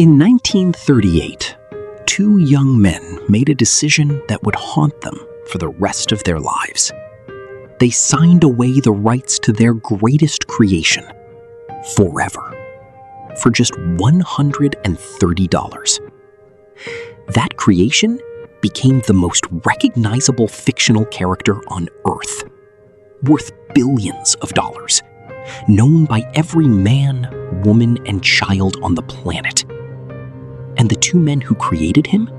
In 1938, two young men made a decision that would haunt them for the rest of their lives. They signed away the rights to their greatest creation, forever, for just $130. That creation became the most recognizable fictional character on Earth, worth billions of dollars, known by every man, woman, and child on the planet. And the two men who created him,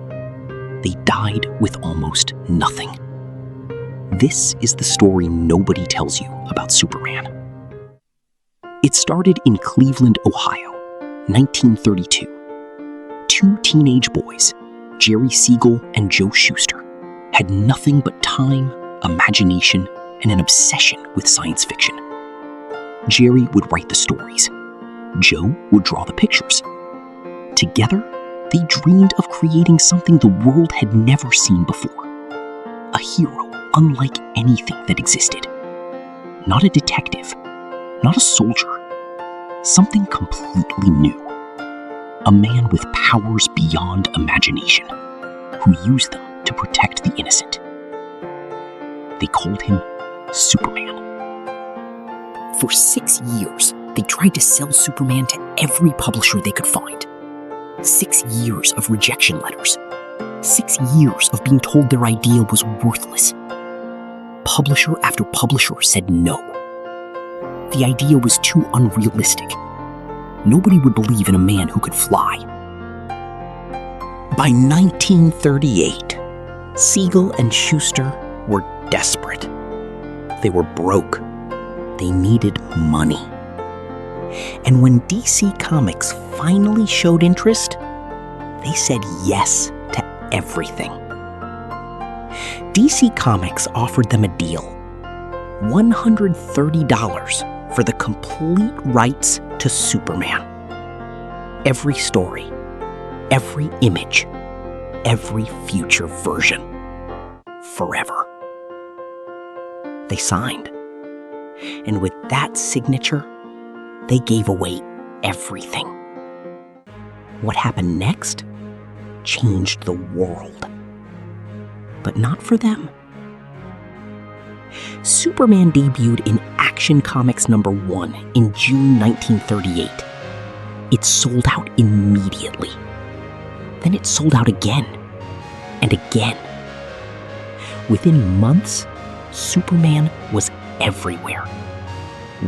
they died with almost nothing. This is the story nobody tells you about Superman. It started in Cleveland, Ohio, 1932. Two teenage boys, Jerry Siegel and Joe Shuster, had nothing but time, imagination, and an obsession with science fiction. Jerry would write the stories. Joe would draw the pictures. Together, they dreamed of creating something the world had never seen before. A hero unlike anything that existed. Not a detective, not a soldier. Something completely new. A man with powers beyond imagination, who used them to protect the innocent. They called him Superman. For 6 years, they tried to sell Superman to every publisher they could find. 6 years of rejection letters. 6 years of being told their idea was worthless. Publisher after publisher said no. The idea was too unrealistic. Nobody would believe in a man who could fly. By 1938, Siegel and Shuster were desperate. They were broke. They needed money. And when DC Comics finally showed interest, they said yes to everything. DC Comics offered them a deal, $130 for the complete rights to Superman. Every story, every image, every future version, forever. They signed. And with that signature, they gave away everything. What happened next changed the world. But not for them. Superman debuted in Action Comics #1 in June 1938. It sold out immediately. Then it sold out again and again. Within months, Superman was everywhere.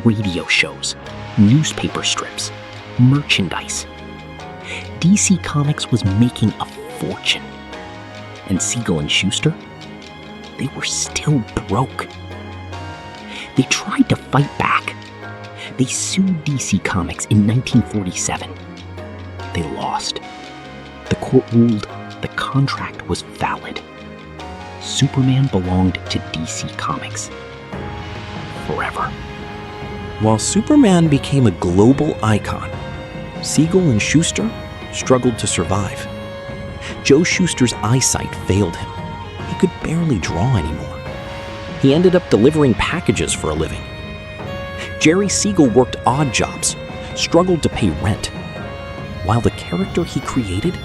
Radio shows, newspaper strips, merchandise. DC Comics was making a fortune. And Siegel and Shuster, they were still broke. They tried to fight back. They sued DC Comics in 1947. They lost. The court ruled the contract was valid. Superman belonged to DC Comics. Forever. While Superman became a global icon, Siegel and Shuster struggled to survive. Joe Shuster's eyesight failed him. He could barely draw anymore. He ended up delivering packages for a living. Jerry Siegel worked odd jobs, struggled to pay rent, while the character he created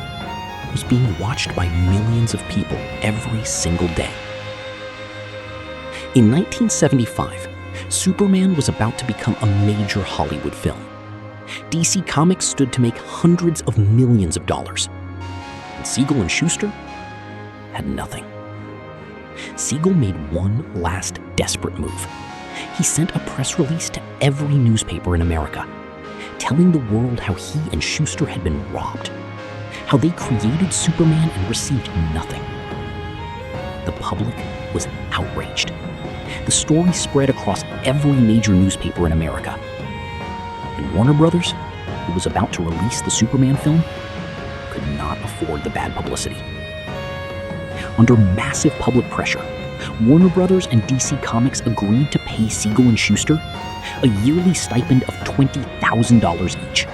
was being watched by millions of people every single day. In 1975, Superman was about to become a major Hollywood film. DC Comics stood to make hundreds of millions of dollars. And Siegel and Shuster had nothing. Siegel made one last desperate move. He sent a press release to every newspaper in America, telling the world how he and Shuster had been robbed, how they created Superman and received nothing. The public was outraged. The story spread across every major newspaper in America. And Warner Brothers, who was about to release the Superman film, could not afford the bad publicity. Under massive public pressure, Warner Brothers and DC Comics agreed to pay Siegel and Shuster a yearly stipend of $20,000 each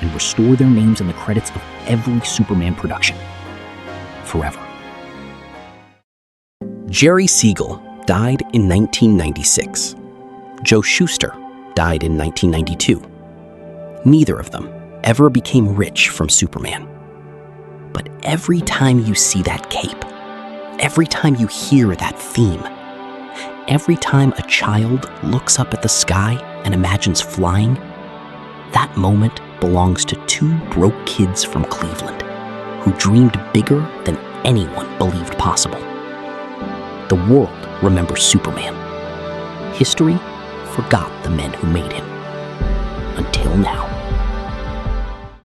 and restore their names in the credits of every Superman production. Forever. Jerry Siegel died in 1996. Joe Shuster died in 1992. Neither of them ever became rich from Superman. But every time you see that cape, every time you hear that theme, every time a child looks up at the sky and imagines flying, that moment belongs to two broke kids from Cleveland who dreamed bigger than anyone believed possible. The world remembers Superman. History forgot the men who made him. Until now.